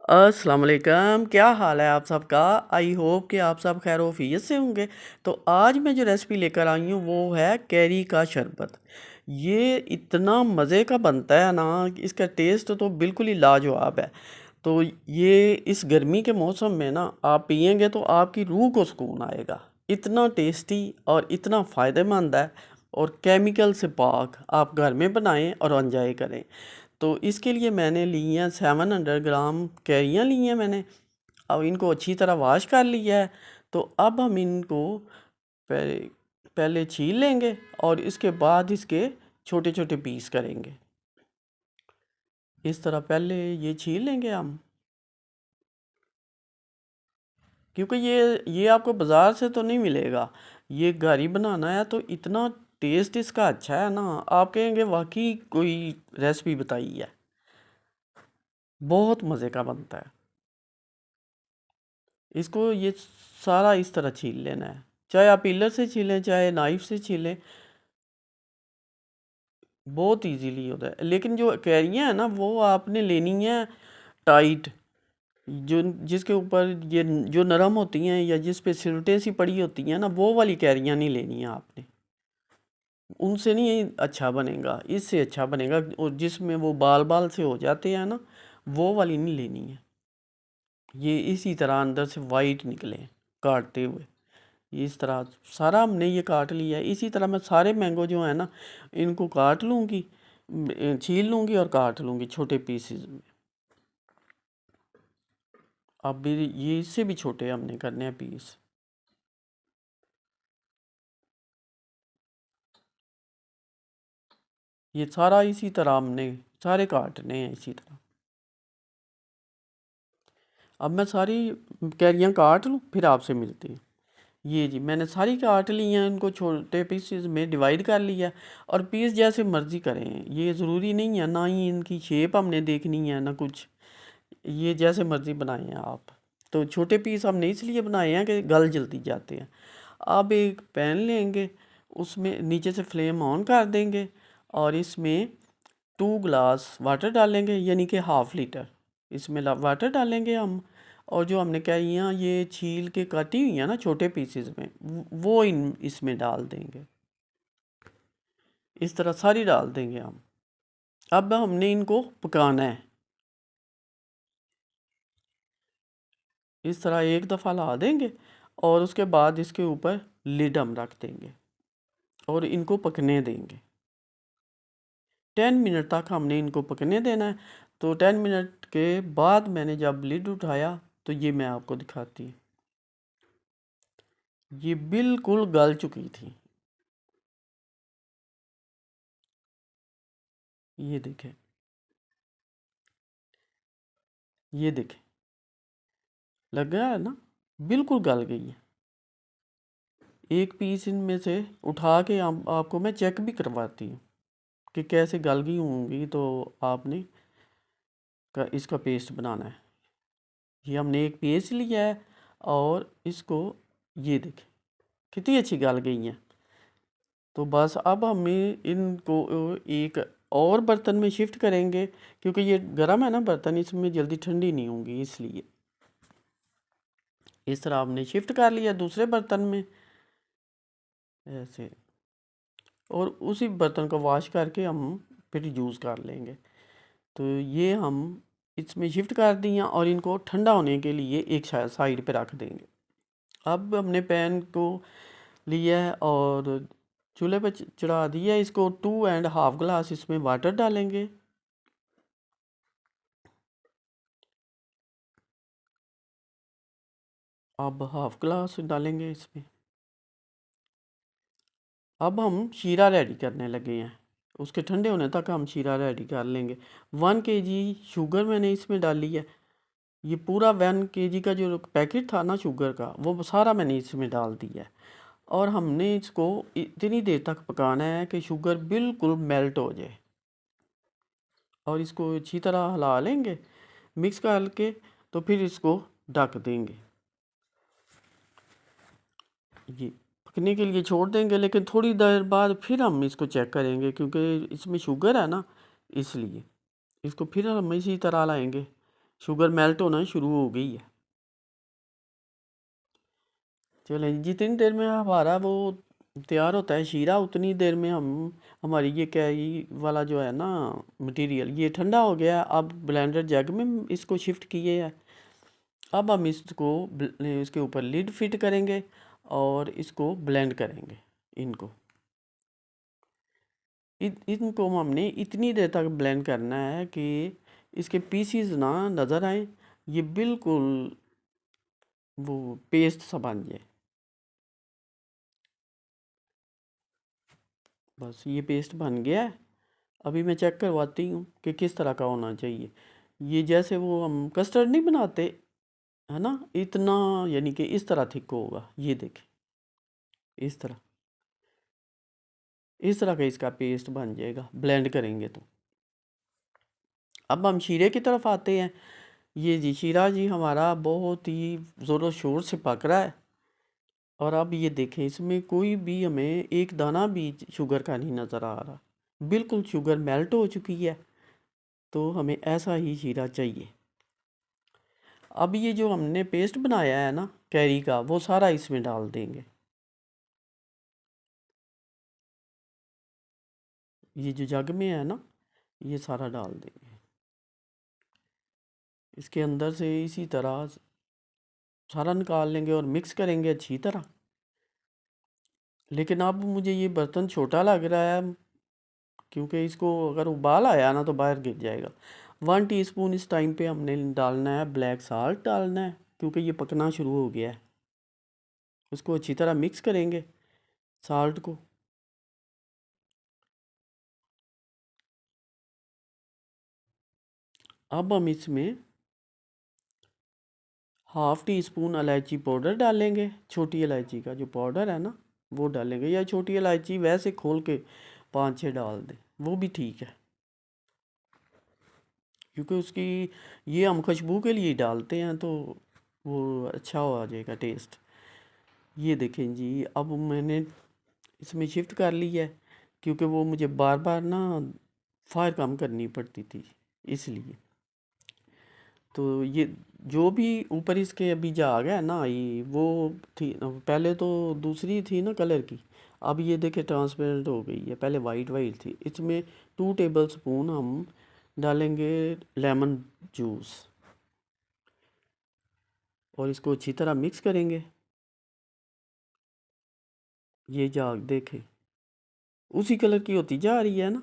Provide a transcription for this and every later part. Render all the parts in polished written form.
अस्सलाम वालेकुम, क्या हाल है आप सबका। आई होप कि आप सब खैर वफियत से होंगे। तो आज मैं जो रेसिपी लेकर आई हूँ वो है कैरी का शरबत। ये इतना मज़े का बनता है ना, इसका टेस्ट तो बिल्कुल ही लाजवाब है। तो ये इस गर्मी के मौसम में ना आप पियेंगे तो आपकी रूह को सुकून आएगा। इतना टेस्टी और इतना फ़ायदेमंद है, और केमिकल से पाक। आप घर में बनाएं और एंजॉय करें। तो इसके लिए मैंने ली हैं 700 ग्राम कैरियाँ ली हैं मैंने। अब इनको अच्छी तरह वॉश कर लिया है। तो अब हम इनको पहले पहले छील लेंगे और इसके बाद इसके छोटे छोटे पीस करेंगे। इस तरह पहले ये छील लेंगे हम, क्योंकि ये आपको बाज़ार से तो नहीं मिलेगा। ये घर ही बनाना है तो इतना टेस्ट इसका अच्छा है ना, आप कहेंगे वाकई कोई रेसिपी बताई है। बहुत मज़े का बनता है। इसको ये सारा इस तरह छील लेना है, चाहे आप पीलर से छीलें चाहे नाइफ से छीलें, बहुत इजीली होता है। लेकिन जो कैरियाँ हैं ना वो आपने लेनी है टाइट, जो जिसके ऊपर ये जो नरम होती हैं या जिस पे सिलटें सी पड़ी होती हैं ना, वो वाली कैरियाँ नहीं लेनी है आपने। उनसे नहीं अच्छा बनेगा, इससे अच्छा बनेगा। और जिसमें वो बाल बाल से हो जाते हैं ना, वो वाली नहीं लेनी है। ये इसी तरह अंदर से वाइट निकले काटते हुए। इस तरह सारा हमने ये काट लिया है। इसी तरह मैं सारे मैंगो जो है ना इनको काट लूँगी, छील लूँगी और काट लूँगी छोटे पीसेस में। अब भी ये इससे भी छोटे हमने करने हैं पीस। ये सारा इसी तरह हमने सारे काटने हैं इसी तरह। अब मैं सारी कैरियाँ काट लूँ फिर आपसे मिलती हूँ। ये जी मैंने सारी काट ली हैं, इनको छोटे पीसेस में डिवाइड कर लिया। और पीस जैसे मर्ज़ी करें, ये ज़रूरी नहीं है, ना ही इनकी शेप हमने देखनी है ना कुछ। ये जैसे मर्ज़ी बनाएं आप। तो छोटे पीस हमने इसलिए बनाए हैं कि गल जल्दी जाते हैं। अब एक पैन लेंगे, उसमें नीचे से फ्लेम ऑन कर देंगे और इसमें 2 गिलास वाटर डालेंगे, यानी कि ½ लीटर इसमें वाटर डालेंगे हम। और जो हमने कैरियाँ ये छील के काटी हुई हैं ना छोटे पीसेस में, वो इन इसमें डाल देंगे। इस तरह सारी डाल देंगे हम। अब हमने इनको पकाना है। इस तरह एक दफ़ा ला देंगे और उसके बाद इसके ऊपर लिड हम रख देंगे और इनको पकने देंगे। 10 मिनट तक हमने इनको पकने देना है। तो 10 मिनट के बाद मैंने जब लिड उठाया तो ये मैं आपको दिखाती हूँ। ये बिल्कुल गल चुकी थी। ये देखें, ये देखें, लगा है ना, बिल्कुल गल गई है। एक पीस इनमें से उठा के आपको मैं चेक भी करवाती हूँ कि कैसे गल गई होंगी। तो आपने इसका पेस्ट बनाना है। ये हमने एक पेस्ट लिया है और इसको ये देखें कितनी अच्छी गल गई हैं। तो बस अब हमें इनको एक और बर्तन में शिफ्ट करेंगे, क्योंकि ये गर्म है ना बर्तन, इसमें जल्दी ठंडी नहीं होंगी, इसलिए इस तरह हमने शिफ्ट कर लिया दूसरे बर्तन में ऐसे। और उसी बर्तन को वॉश करके हम फिर यूज़ कर लेंगे। तो ये हम इसमें शिफ्ट कर दिया और इनको ठंडा होने के लिए एक साइड पे रख देंगे। अब हमने पैन को लिया है और चूल्हे पे चढ़ा दिया है। इसको 2.5 गिलास इसमें वाटर डालेंगे। अब ½ गिलास डालेंगे इसमें। अब हम शीरा रेडी करने लगे हैं। उसके ठंडे होने तक हम शीरा रेडी कर लेंगे। 1 kg शुगर मैंने इसमें डाली है। ये पूरा 1 kg का जो पैकेट था ना शुगर का, वो सारा मैंने इसमें डाल दिया है। और हमने इसको इतनी देर तक पकाना है कि शुगर बिल्कुल मेल्ट हो जाए। और इसको अच्छी तरह हिला लेंगे मिक्स करके। तो फिर इसको ढक देंगे, ये पकने के लिए छोड़ देंगे। लेकिन थोड़ी देर बाद फिर हम इसको चेक करेंगे, क्योंकि इसमें शुगर है ना, इसलिए इसको फिर हम इसी तरह लाएंगे। शुगर मेल्ट होना शुरू हो गई है। चलें, जितनी देर में हमारा वो तैयार होता है शीरा, उतनी देर में हम हमारी ये कैरी वाला जो है ना मटेरियल ये ठंडा हो गया है। अब ब्लेंडर जग में इसको शिफ्ट किए है। अब हम इसको इसके ऊपर लिड फिट करेंगे और इसको ब्लेंड करेंगे। इनको इनको हमने इतनी देर तक ब्लेंड करना है कि इसके पीसीज ना नज़र आए, ये बिल्कुल वो पेस्ट सा बन जाए। बस ये पेस्ट बन गया है। अभी मैं चेक करवाती हूँ कि किस तरह का होना चाहिए। ये जैसे वो हम कस्टर्ड नहीं बनाते है ना, इतना यानी कि इस तरह थिक होगा। ये देखें, इस तरह का इसका पेस्ट बन जाएगा ब्लेंड करेंगे तो। अब हम शीरे की तरफ आते हैं। ये जी शीरा जी हमारा बहुत ही ज़ोरों शोर से पक रहा है। और अब ये देखें, इसमें कोई भी हमें एक दाना भी शुगर का नहीं नज़र आ रहा, बिल्कुल शुगर मेल्ट हो चुकी है। तो हमें ऐसा ही शीरा चाहिए। अब ये जो हमने पेस्ट बनाया है ना कैरी का, वो सारा इसमें डाल देंगे। ये जो जग में है ना, ये सारा डाल देंगे इसके अंदर से। इसी तरह सारा निकाल लेंगे और मिक्स करेंगे अच्छी तरह। लेकिन अब मुझे ये बर्तन छोटा लग रहा है, क्योंकि इसको अगर उबाल आया ना तो बाहर गिर जाएगा। 1 टीस्पून इस टाइम पे हमने डालना है ब्लैक साल्ट डालना है, क्योंकि ये पकना शुरू हो गया है। उसको अच्छी तरह मिक्स करेंगे साल्ट को। अब हम इसमें 1/2 टीस्पून इलायची पाउडर डालेंगे। छोटी इलायची का जो पाउडर है ना वो डालेंगे, या छोटी इलायची वैसे खोल के 5-6 डाल दें, वो भी ठीक है। क्योंकि उसकी ये हम खुशबू के लिए डालते हैं तो वो अच्छा हो आ जाएगा टेस्ट। ये देखें जी, अब मैंने इसमें शिफ्ट कर ली है, क्योंकि वो मुझे बार बार ना फायर कम करनी पड़ती थी इसलिए। तो ये जो भी ऊपर इसके अभी जा आ गया ना, ये वो थी पहले तो दूसरी थी ना कलर की, अब ये देखे ट्रांसपेरेंट हो गई है। पहले वाइट वाइट थी। इसमें 2 टेबलस्पून हम डालेंगे लेमन जूस और इसको अच्छी तरह मिक्स करेंगे। ये जाग देखे उसी कलर की होती जा रही है ना।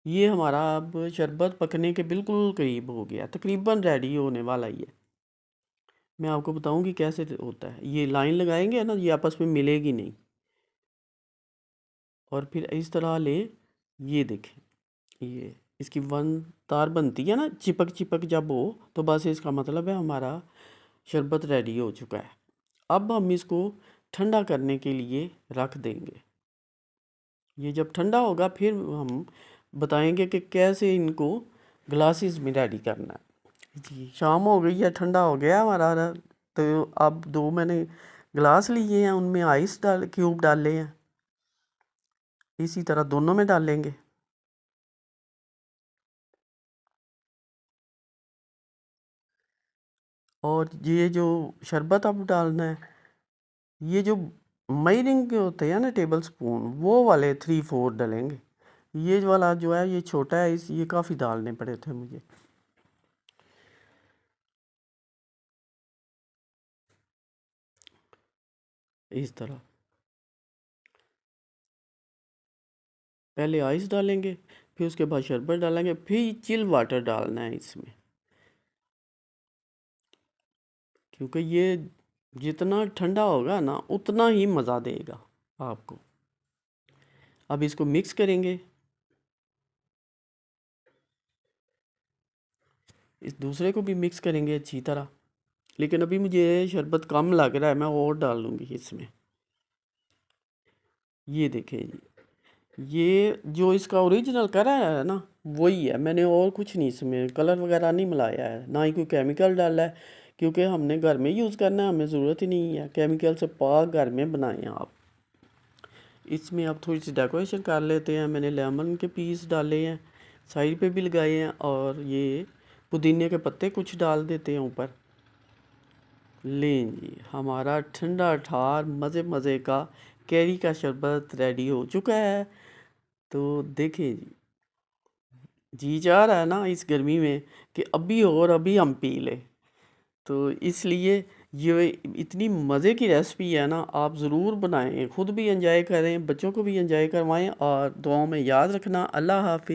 ये हमारा अब शरबत पकने के बिल्कुल करीब हो गया, तकरीबन रेडी होने वाला ही है। मैं आपको बताऊंगी कैसे होता है। ये लाइन लगाएंगे ना, ये आपस में मिलेगी नहीं। और फिर इस तरह ले, ये देखें, ये इसकी वन तार बनती है ना, चिपक चिपक जब हो तो बस इसका मतलब है हमारा शरबत रेडी हो चुका है। अब हम इसको ठंडा करने के लिए रख देंगे। ये जब ठंडा होगा फिर हम बताएंगे कि कैसे इनको ग्लासेस में रेडी करना है। जी शाम हो गई है, ठंडा हो गया हमारा। तो अब 2 मैंने ग्लास लिए हैं, उनमें आइस डाल क्यूब डाले हैं। इसी तरह दोनों में डालेंगे। और ये जो शरबत अब डालना है, ये जो मई के होते हैं ना टेबल स्पून, वो वाले 3-4 डालेंगे। ये वाला जो है ये छोटा है, इस ये काफ़ी डालने पड़े थे मुझे। इस तरह पहले आइस डालेंगे, फिर उसके बाद शरबत डालेंगे, फिर चिल वाटर डालना है इसमें। क्योंकि ये जितना ठंडा होगा ना उतना ही मज़ा देगा आपको। अब इसको मिक्स करेंगे। इस दूसरे को भी मिक्स करेंगे अच्छी तरह। लेकिन अभी मुझे शरबत कम लग रहा है, मैं और डाल लूँगी इसमें। ये देखें जी, ये जो इसका ओरिजिनल कलर है ना वही है। मैंने और कुछ नहीं इसमें कलर वगैरह नहीं मिलाया है, ना ही कोई केमिकल डाला है। क्योंकि हमने घर में यूज़ करना है, हमें ज़रूरत ही नहीं है केमिकल से। पाक घर में बनाएं आप। इसमें अब थोड़ी सी डेकोरेशन कर लेते हैं। मैंने लेमन के पीस डाले हैं, साइड पे भी लगाए हैं, और ये पुदीने के पत्ते कुछ डाल देते हैं ऊपर। लें जी, हमारा ठंडा ठार मज़े मज़े का कैरी का शरबत रेडी हो चुका है। तो देखिए जी चाह रहा है ना इस गर्मी में कि अभी और अभी हम पी लें। तो इसलिए ये इतनी मज़े की रेसिपी है ना, आप ज़रूर बनाएं, खुद भी एंजॉय करें, बच्चों को भी एंजॉय करवाएं और दुआओं में याद रखना। अल्लाह हाफ़िज़।